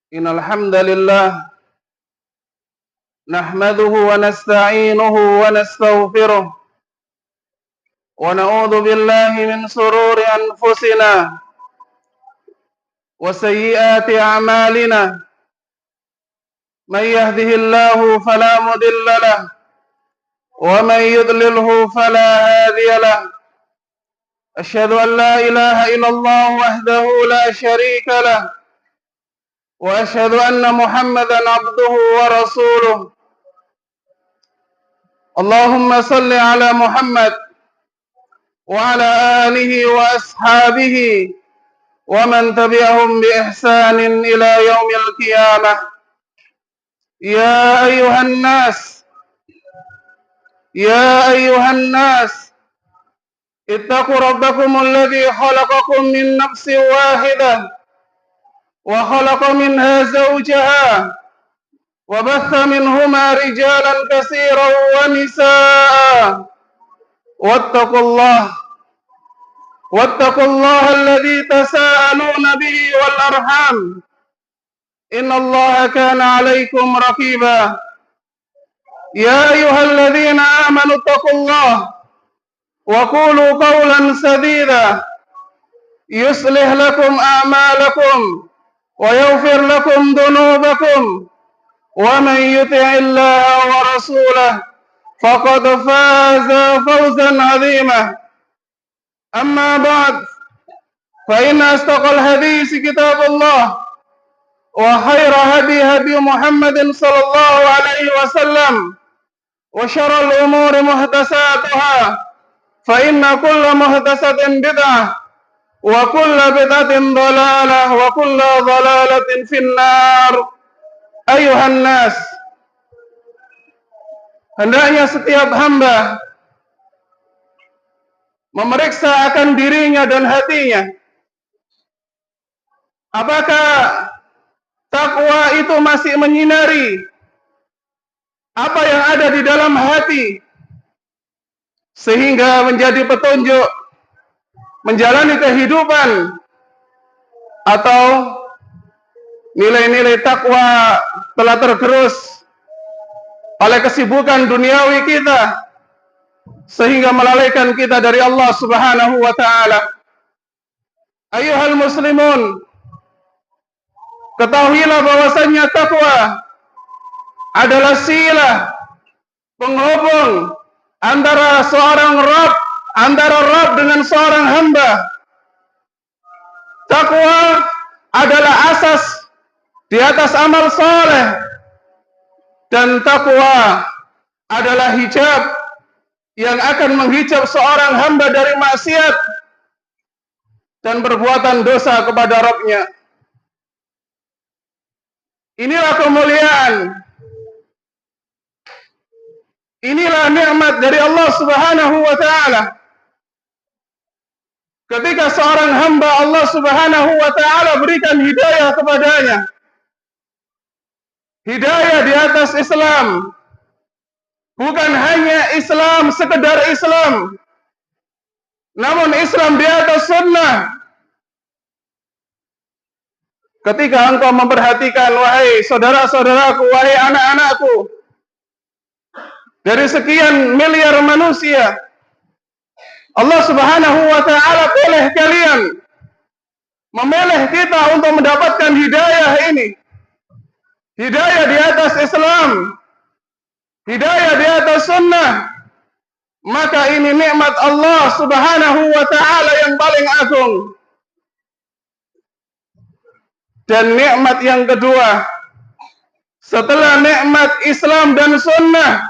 Innal hamdalillah nahmaduhu wa nasta'inuhu wa nastaghfiruh wa na'udzu billahi min shururi anfusina wa sayyiati a'malina may yahdihillahu fala mudilla lahu wa may yudlilhu fala hadiya lahu asyhadu an la ilaha illallah wahdahu la syarika lahu wa asyhadu anna Muhammadan abduhu wa rasuluh. Allahumma salli ala Muhammad wa ala alihi wa ashabihi wa man tabi'ahum bi ihsanin ila yaumil qiyamah. Ya ayuhan nas ittaqu rabbakumul ladzi khalaqakum min nafsin wahidah wa khalaqa minha zawjaha wa batha minhuma rijalan katsiran wa nisaa wattaqullaha alladzi tasaaluna bihi wal arham innallaha kana 'alaykum raqiba. Ya ayyuhalladzina amanu taqullaha wa qulu qawlan sadida yuslih lakum a'malakum wa yaghfir lakum dhunubakum wa man yuti'illaha wa rasulahu faqad faza fawzan 'azima. Amma ba'd, fa inna astaqal hadits kitabullah wa khaira hadi Muhammadin sallallahu alaihi wasallam wa syarrul umuri muhdatsatuha fa inna kulla muhdatsatin bid'ah wa kulla bid'atin dhalalah wa kulla dhalalatin finnar. Ayuhan nas, hendaknya setiap hamba memeriksa akan dirinya dan hatinya. Apakah takwa itu masih menyinari apa yang ada di dalam hati sehingga menjadi petunjuk menjalani kehidupan, atau nilai-nilai takwa telah tergerus oleh kesibukan duniawi kita sehingga melalaikan kita dari Allah Subhanahu wa taala. Ayyuhal muslimun, ketahuilah bahwasanya takwa adalah silah penghubung antara Rabb dengan seorang hamba. Takwa adalah asas di atas amal soleh, dan takwa adalah hijab yang akan menghijab seorang hamba dari maksiat dan perbuatan dosa kepada Rabb-Nya. Inilah kemuliaan, inilah nikmat dari Allah Subhanahu wa taala. Ketika seorang hamba Allah Subhanahu wa taala berikan hidayah kepadanya, hidayah di atas Islam, bukan hanya Islam sekedar Islam, namun Islam di atas sunnah. Ketika engkau memperhatikan, wahai saudara-saudaraku, wahai anak-anakku, dari sekian miliar manusia, Allah Subhanahu wa taala pilih kalian, memilih kita untuk mendapatkan hidayah ini. Hidayah di atas Islam, hidayah di atas sunnah. Maka ini nikmat Allah Subhanahu wa taala yang paling agung. Dan nikmat yang kedua, setelah nikmat Islam dan sunnah,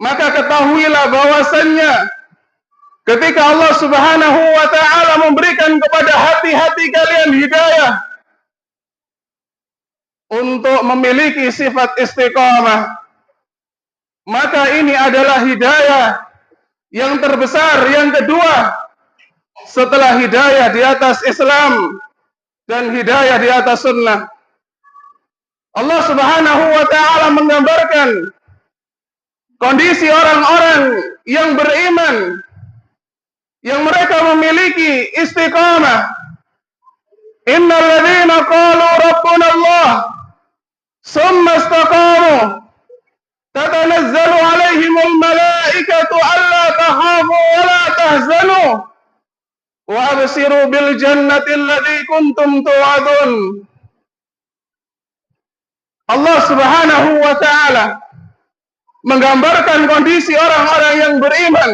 maka ketahuilah bahwasannya ketika Allah Subhanahu wa taala memberikan kepada hati-hati kalian hidayah untuk memiliki sifat istiqamah, maka ini adalah hidayah yang terbesar, yang kedua setelah hidayah di atas Islam dan hidayah di atas sunnah. Allah Subhanahu wa taala menggambarkan kondisi orang-orang yang beriman, yang mereka memiliki istiqamah. Innal ladzina qalu rabbuna Allah summa istaqamu tatanazzalu alaihimul malaikatu alla takhafu wa la tahzanu wa absiru bil jannati allati kuntum tu'adun. Allah Subhanahu wa ta'ala menggambarkan kondisi orang-orang yang beriman,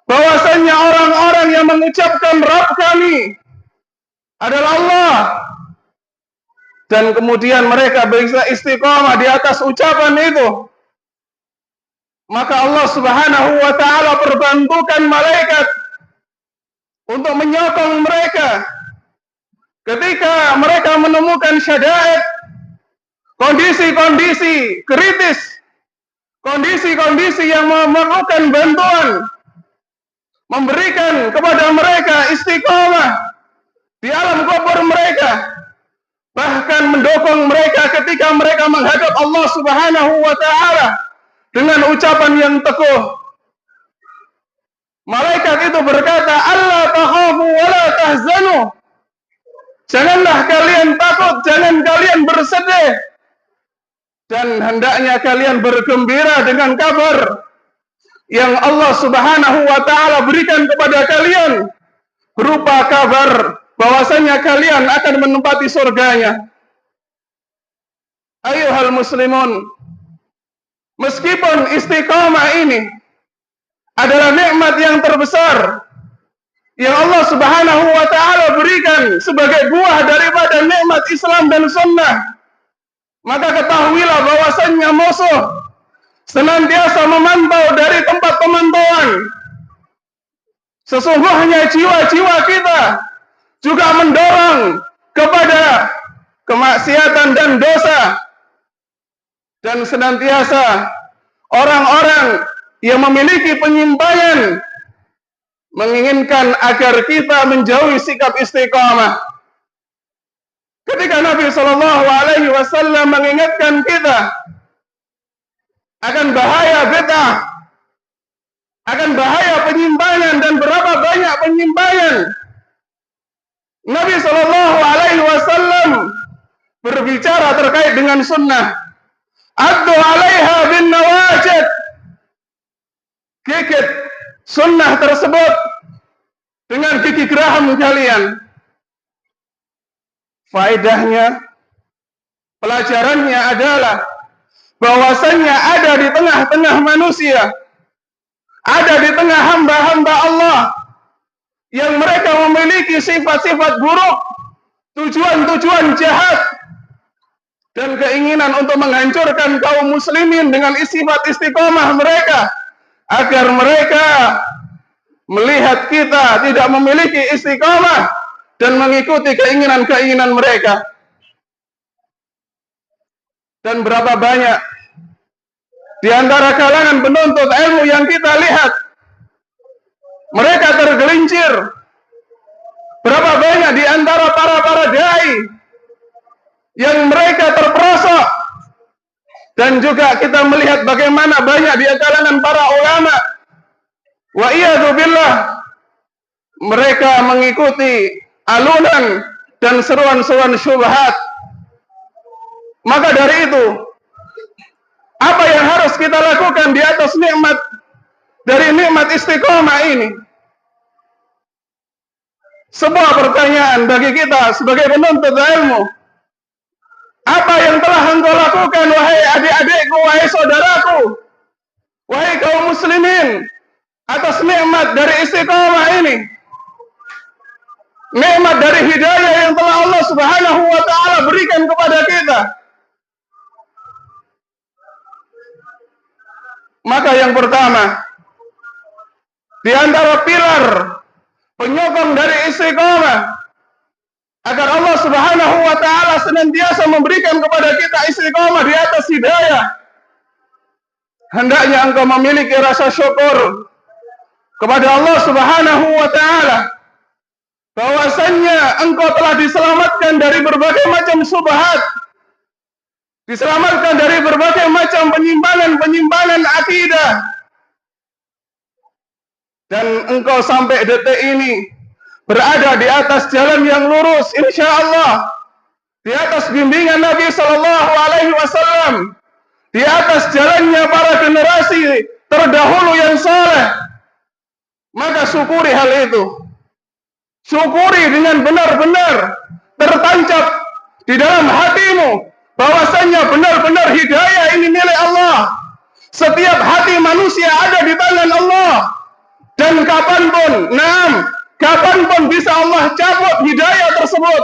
bahwasanya orang-orang yang mengucapkan Rabb kami adalah Allah, dan kemudian mereka beristiqamah di atas ucapan itu, maka Allah Subhanahu wa ta'ala perbantukan malaikat untuk menyokong mereka ketika mereka menemukan syada'id, kondisi-kondisi kritis, kondisi-kondisi yang memerlukan bantuan, memberikan kepada mereka istiqomah di alam kubur mereka, bahkan mendukung mereka ketika mereka menghadap Allah Subhanahu wa ta'ala dengan ucapan yang teguh. Malaikat itu berkata, "Allah takhafu wa la tahzanu." Janganlah kalian takut, jangan kalian bersedih, dan hendaknya kalian bergembira dengan kabar yang Allah Subhanahu wa ta'ala berikan kepada kalian, berupa kabar bahwasanya kalian akan menempati surganya. Ayuhal muslimun, meskipun istiqamah ini adalah nikmat yang terbesar yang Allah Subhanahu wa ta'ala berikan sebagai buah daripada nikmat Islam dan sunnah, maka ketahuilah bahwasannya musuh senantiasa memantau dari tempat pemantauan. Sesungguhnya jiwa-jiwa kita juga mendorong kepada kemaksiatan dan dosa, dan senantiasa orang-orang yang memiliki penyimpangan menginginkan agar kita menjauhi sikap istiqamah. Ketika Nabi Shallallahu Alaihi Wasallam mengingatkan kita akan bahaya bid'ah, akan bahaya penyimpangan, dan berapa banyak penyimpangan, Nabi Shallallahu Alaihi Wasallam berbicara terkait dengan sunnah. Addu 'alaiha bin nawajid, gigit sunnah tersebut dengan gigi geraham kalian. Faedahnya, pelajarannya adalah bahwasannya ada di tengah-tengah manusia, ada di tengah hamba-hamba Allah yang mereka memiliki sifat-sifat buruk, tujuan-tujuan jahat, dan keinginan untuk menghancurkan kaum muslimin dengan sifat istiqomah mereka, agar mereka melihat kita tidak memiliki istiqomah dan mengikuti keinginan-keinginan mereka. Dan berapa banyak di antara kalangan penuntut ilmu yang kita lihat mereka tergelincir. Berapa banyak di antara para dai yang mereka terperosok. Dan juga kita melihat bagaimana banyak di kalangan para ulama, wa iyadu billah, mereka mengikuti alunan dan seruan-seruan syubhat. Maka dari itu, apa yang harus kita lakukan di atas nikmat dari nikmat istiqomah ini? Sebuah pertanyaan bagi kita sebagai penuntut ilmu. Apa yang telah engkau lakukan, wahai adik-adikku, wahai saudaraku, wahai kaum muslimin, atas nikmat dari istiqomah ini? Nikmat dari hidayah yang telah Allah Subhanahu wa ta'ala berikan kepada kita. Maka yang pertama, di antara pilar penyokong dari istiqomah agar Allah Subhanahu wa ta'ala senantiasa memberikan kepada kita istiqomah di atas hidayah, hendaknya engkau memiliki rasa syukur kepada Allah Subhanahu wa ta'ala bahwasannya engkau telah diselamatkan dari berbagai macam syubhat, diselamatkan dari berbagai macam penyimpangan-penyimpangan akidah, dan engkau sampai detik ini berada di atas jalan yang lurus, insya Allah. di atas bimbingan Nabi Sallallahu Alaihi Wasallam, di atas jalannya para generasi terdahulu yang saleh, maka syukuri hal itu. Syukuri dengan benar-benar tertancap di dalam hatimu bahwasanya benar-benar hidayah ini milik Allah. Setiap hati manusia ada di tangan Allah, dan kapanpun bisa Allah cabut hidayah tersebut.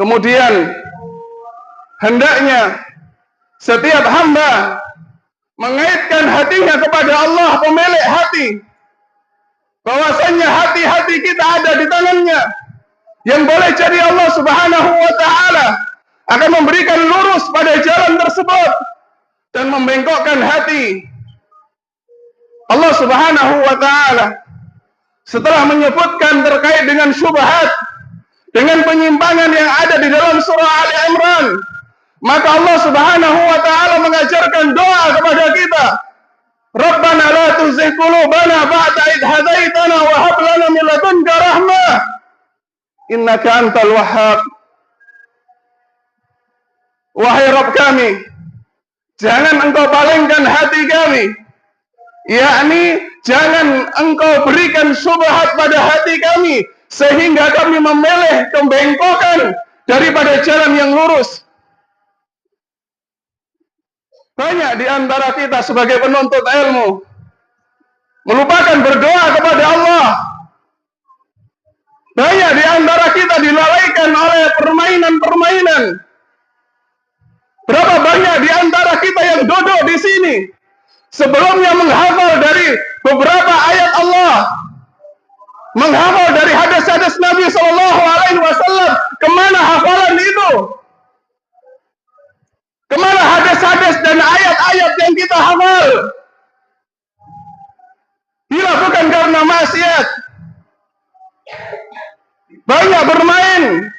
Kemudian hendaknya setiap hamba mengaitkan hatinya kepada Allah pemilik hati, bahwasanya hati-hati kita ada di tangannya, yang boleh jadi Allah Subhanahu wa Ta'ala akan memberikan lurus pada jalan tersebut dan membengkokkan hati. Allah Subhanahu wa Ta'ala setelah menyebutkan terkait dengan syubhat, dengan penyimpangan yang ada di dalam surah Ali Imran, maka Allah Subhanahu wa Ta'ala mengajarkan doa kepada kita. Rabbana la tuzigh qulubana ba'da idh hadaitana wa hab lana min ladunka rahmah innaka antal wahhab. Wahai Rabb kami, jangan engkau palingkan hati kami, yakni jangan engkau berikan syubhat pada hati kami sehingga kami memilih pembengkokan daripada jalan yang lurus. Banyak di antara kita sebagai penuntut ilmu melupakan berdoa kepada Allah. Banyak di antara kita dilalaikan oleh permainan-permainan. Berapa banyak di antara kita yang duduk di sini sebelumnya menghafal dari beberapa ayat Allah, menghafal dari hadis-hadis Nabi Sallallahu Alaihi Wasallam. Kemana hafalan itu? Kemana hadis-hadis dan ayat-ayat yang kita hafal? Bila bukan karena maksiat, banyak bermain,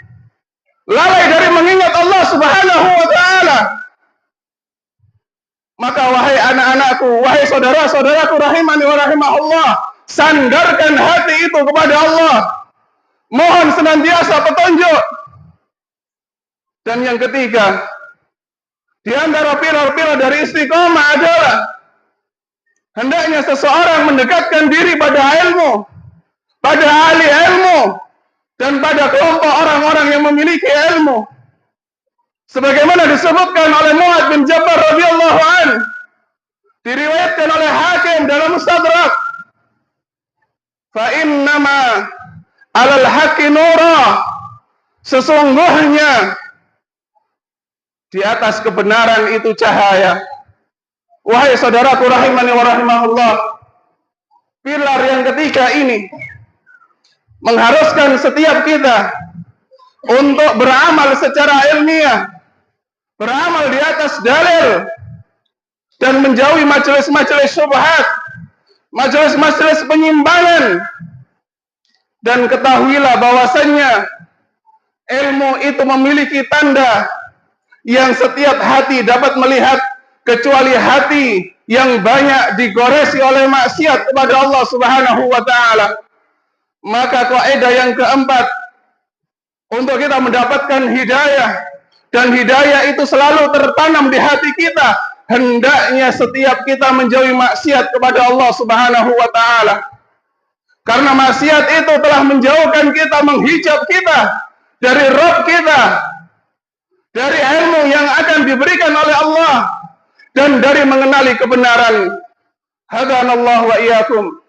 lalai dari mengingat Allah Subhanahu wa Ta'ala. Maka wahai anak-anakku, wahai saudara-saudaraku rahimani wa rahimahullah, sandarkan hati itu kepada Allah. Mohon senantiasa petunjuk. Dan yang ketiga, di antara pilar-pilar dari istiqomah adalah hendaknya seseorang mendekatkan diri pada ilmu, pada ahli ilmu, dan pada kelompok orang-orang yang memiliki ilmu. Sebagaimana disebutkan oleh Mu'adz bin Jabal radhiyallahu anhu, diriwayatkan oleh Hakim dalam Mustadrak, fa innama 'alal haqqi nura, sesungguhnya di atas kebenaran itu cahaya. Wahai saudaraku rahimani wa rahimahullah, pilar yang ketiga ini mengharuskan setiap kita untuk beramal secara ilmiah, beramal di atas dalil, dan menjauhi majelis-majelis syubhat, majelis-majelis penyimpangan. Dan ketahuilah bahwasannya ilmu itu memiliki tanda yang setiap hati dapat melihat, kecuali hati yang banyak digoresi oleh maksiat kepada Allah Subhanahu wa Ta'ala. Maka kaidah yang keempat, untuk kita mendapatkan hidayah, dan hidayah itu selalu tertanam di hati kita, hendaknya setiap kita menjauhi maksiat kepada Allah Subhanahu wa Ta'ala. Karena maksiat itu telah menjauhkan kita, menghijab kita dari Rabb kita, dari ilmu yang akan diberikan oleh Allah, dan dari mengenali kebenaran. Hadanallahu wa iyyakum.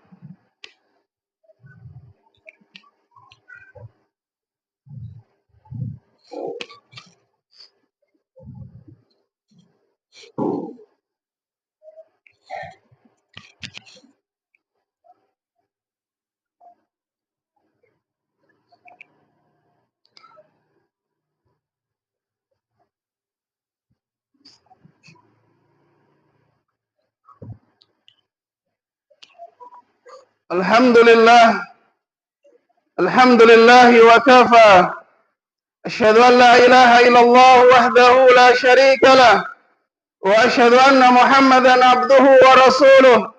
Alhamdulillah, alhamdulillahi wa kafa. Asyhadu an la ilaha illallah wahdahu la syarika lah, wa asyhadu anna Muhammadan abduhu wa rasuluh.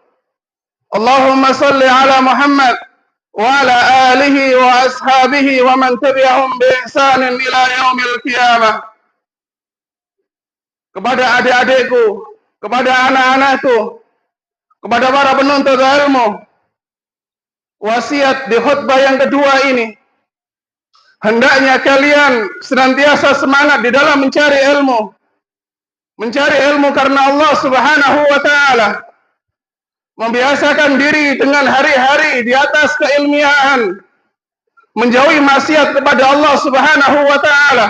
Allahumma salli ala Muhammad wa ala alihi wa ashabihi wa man tabi'ahum bi ihsanin ila yaumil qiyamah. Kepada adik-adikku, kepada anak-anakku, kepada para penuntut ilmu, wasiat di khutbah yang kedua ini, hendaknya kalian senantiasa semangat di dalam mencari ilmu. Mencari ilmu karena Allah Subhanahu wa ta'ala. Membiasakan diri dengan hari-hari di atas keilmiahan. Menjauhi maksiat kepada Allah Subhanahu wa ta'ala.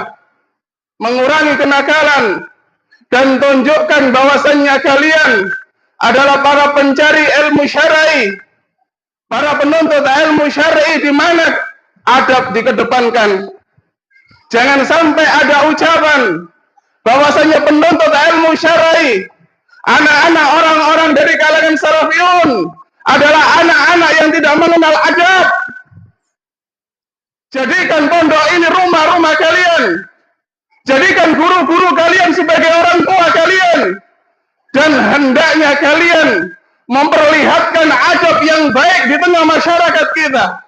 Mengurangi kenakalan. Dan tunjukkan bahwasannya kalian adalah para pencari ilmu syar'i, para penuntut ilmu syar'i di mana adab dikedepankan. Jangan sampai ada ucapan bahwasanya penuntut ilmu syar'i, anak-anak orang-orang dari kalangan salafiyun adalah anak-anak yang tidak mengenal adab. Jadikan pondok ini rumah-rumah kalian. Jadikan guru-guru kalian sebagai orang tua kalian. Dan hendaknya kalian memperlihatkan adab yang baik di tengah masyarakat kita.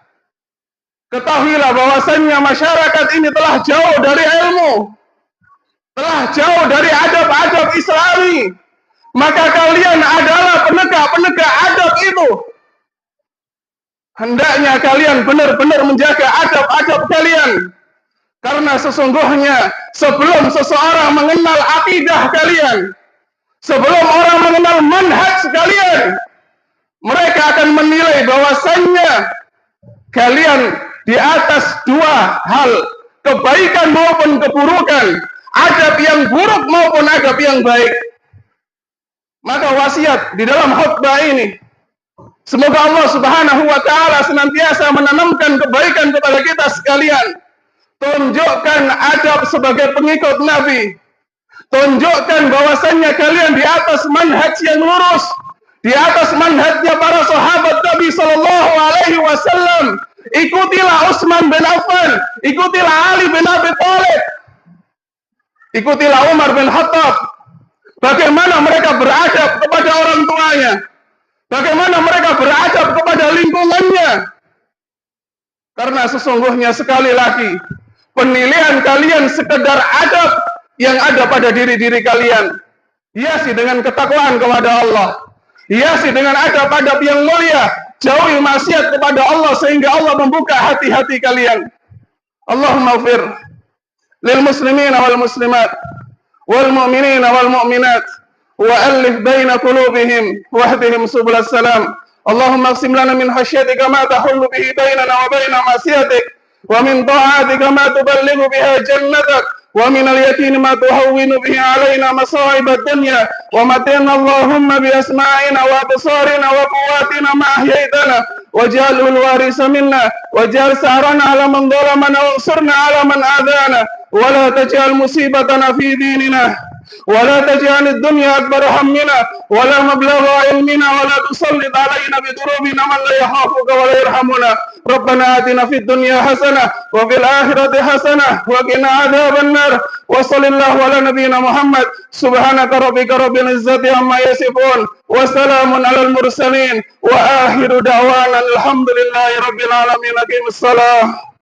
Ketahuilah bahwasannya masyarakat ini telah jauh dari ilmu. Telah jauh dari adab-adab Islami. Maka kalian adalah penegak-penegak adab itu. Hendaknya kalian benar-benar menjaga adab-adab kalian. Karena sesungguhnya sebelum seseorang mengenal akidah kalian, sebelum orang mengenal manhaj kalian, mereka akan menilai bahwasannya kalian di atas dua hal, kebaikan maupun keburukan, adab yang buruk maupun adab yang baik. Maka wasiat di dalam khutbah ini, semoga Allah Subhanahu wa ta'ala senantiasa menanamkan kebaikan kepada kita sekalian. Tunjukkan adab sebagai pengikut Nabi. Tunjukkan bahwasannya kalian di atas manhaj yang lurus, di atas manhajnya para sahabat Nabi Sallallahu Alaihi Wasallam. Ikutilah Utsman bin Affan, ikutilah Ali bin Abi Thalib, ikutilah Umar bin Khattab. Bagaimana mereka beradab kepada orang tuanya, bagaimana mereka beradab kepada lingkungannya. Karena sesungguhnya sekali lagi, penilaian kalian sekedar adab yang ada pada diri-diri kalian. Hiasi dengan ketakwaan kepada Allah. Hiasi dengan adab-adab yang mulia. Jauhi maksiat kepada Allah sehingga Allah membuka hati-hati kalian. Allahumma ighfir lil muslimina wal muslimat wal mu'minina wal mu'minat wa alif baina qulubihim wahdihim subulas salam. Allahumma aqsim lana min khasyatika ma tahullu bihi bainana wa baina ma'siyatik. ومن طاعتك ما تبلغ بها جنتك ومن اليقين ما تهون به علينا مصائب الدنيا ومتعنا اللهم بأسماعنا وأبصارنا وقواتنا ما أحييتنا واجعله الوارث منا واجعل ثأرنا على من ظلمنا وانصرنا على من آذانا ولا تجعل مصيبتنا في ديننا ولا تجعل الدنيا أكبر همنا ولا مبلغ علمنا ولا تسلط علينا بذنوبنا من لا يخافك ولا يرحمنا. ربنا آتنا في الدنيا حسنة وفي الآخرة حسنة وقنا عذاب النار. وصلى الله على نبينا محمد. سبحانك ربك رب العزة عما يصفون وسلام على المرسلين وآخر دعوانا الحمد لله رب العالمين. أقم الصلاة.